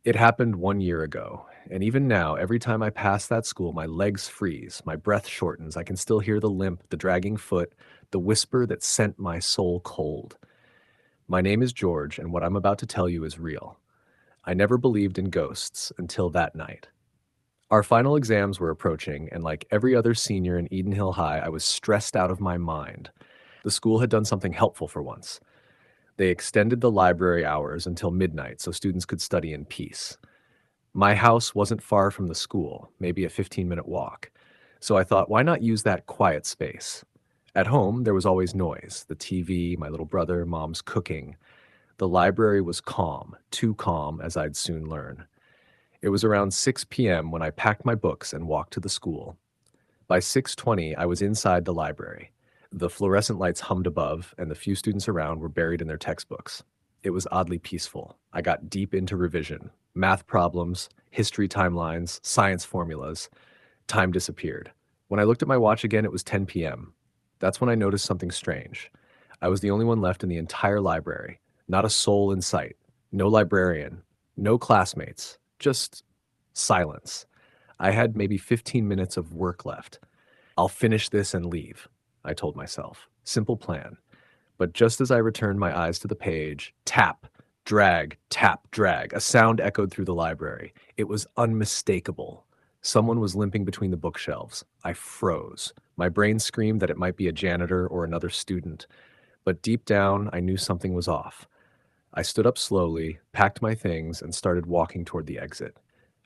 It happened 1 year ago, and even now, every time I pass that school, my legs freeze, my breath shortens. I can still hear the limp, the dragging foot, the whisper that sent my soul cold. My name is George, and what I'm about to tell you is real. I never believed in ghosts until that night. Our final exams were approaching, and like every other senior in Eden Hill High, I was stressed out of my mind. The school had done something helpful for once. They extended the library hours until midnight so students could study in peace. My house wasn't far from the school, maybe a 15-minute walk. So I thought, why not use that quiet space? At home, there was always noise, the TV, my little brother, mom's cooking. The library was calm, too calm, as I'd soon learn. It was around 6 p.m. when I packed my books and walked to the school. By 6:20, I was inside the library. The fluorescent lights hummed above, and the few students around were buried in their textbooks. It was oddly peaceful. I got deep into revision. Math problems, history timelines, science formulas. Time disappeared. When I looked at my watch again, it was 10 p.m. That's when I noticed something strange. I was the only one left in the entire library. Not a soul in sight. No librarian. No classmates. Just silence. I had maybe 15 minutes of work left. I'll finish this and leave, I told myself. Simple plan. But just as I returned my eyes to the page, tap, drag, tap, drag, a sound echoed through the library. It was unmistakable. Someone was limping between the bookshelves. I froze. My brain screamed that it might be a janitor or another student. But deep down, I knew something was off. I stood up slowly, packed my things, and started walking toward the exit.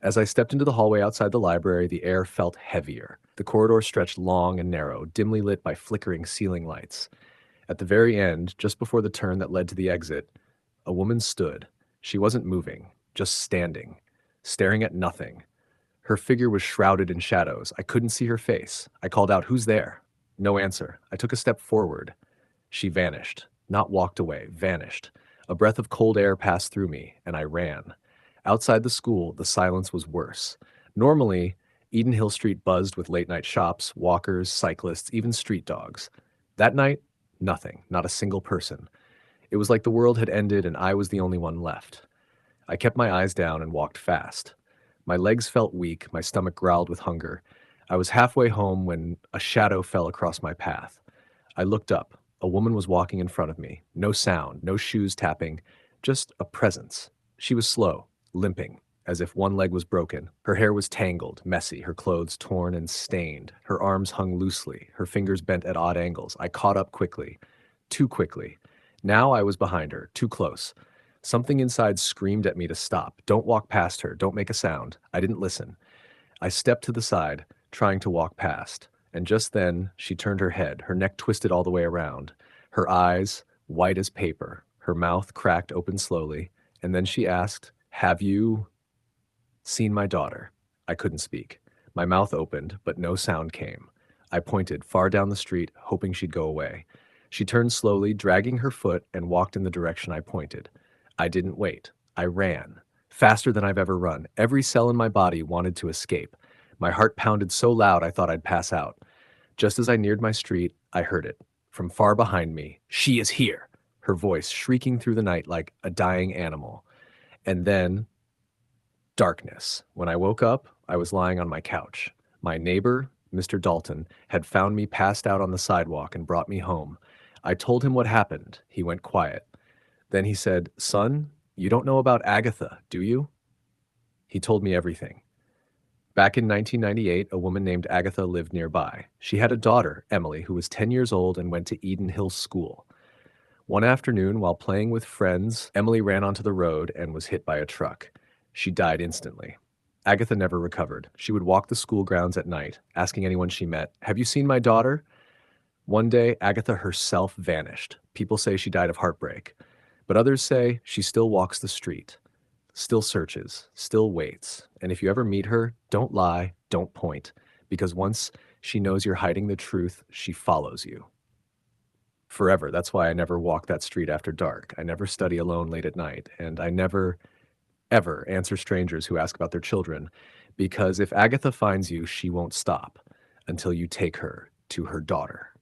As I stepped into the hallway outside the library, the air felt heavier. The corridor stretched long and narrow, dimly lit by flickering ceiling lights. At the very end, just before the turn that led to the exit, a woman stood. She wasn't moving, just standing, staring at nothing. Her figure was shrouded in shadows. I couldn't see her face. I called out, "Who's there?" No answer. I took a step forward. She vanished. Not walked away, vanished. A breath of cold air passed through me, and I ran. Outside the school, the silence was worse. Normally, Eden Hill Street buzzed with late-night shops, walkers, cyclists, even street dogs. That night, nothing, not a single person. It was like the world had ended and I was the only one left. I kept my eyes down and walked fast. My legs felt weak, my stomach growled with hunger. I was halfway home when a shadow fell across my path. I looked up. A woman was walking in front of me. No sound, no shoes tapping, just a presence. She was slow, limping, as if one leg was broken. Her hair was tangled, messy, her clothes torn and stained. Her arms hung loosely, her fingers bent at odd angles. I caught up quickly, too quickly. Now I was behind her, too close. Something inside screamed at me to stop. Don't walk past her, don't make a sound. I didn't listen. I stepped to the side, trying to walk past. And just then, she turned her head, her neck twisted all the way around. Her eyes, white as paper, her mouth cracked open slowly. And then she asked, "Have you seen my daughter?" I couldn't speak. My mouth opened, but no sound came. I pointed far down the street, hoping she'd go away. She turned slowly, dragging her foot, and walked in the direction I pointed. I didn't wait. I ran. Faster than I've ever run. Every cell in my body wanted to escape. My heart pounded so loud I thought I'd pass out. Just as I neared my street, I heard it. From far behind me, "She is here!" Her voice shrieking through the night like a dying animal. And then, darkness. When I woke up, I was lying on my couch. My neighbor, Mr. Dalton, had found me passed out on the sidewalk and brought me home. I told him what happened. He went quiet. Then he said, "Son, you don't know about Agatha, do you?" He told me everything. Back in 1998, a woman named Agatha lived nearby. She had a daughter, Emily, who was 10 years old and went to Eden Hill School. One afternoon, while playing with friends, Emily ran onto the road and was hit by a truck. She died instantly. Agatha never recovered. She would walk the school grounds at night, asking anyone she met, "Have you seen my daughter?" One day, Agatha herself vanished. People say she died of heartbreak, but others say she still walks the street, still searches, still waits. And if you ever meet her, don't lie, don't point, because once she knows you're hiding the truth, she follows you. Forever. That's why I never walk that street after dark. I never study alone late at night, and I never, ever answer strangers who ask about their children, because if Agatha finds you, she won't stop until you take her to her daughter.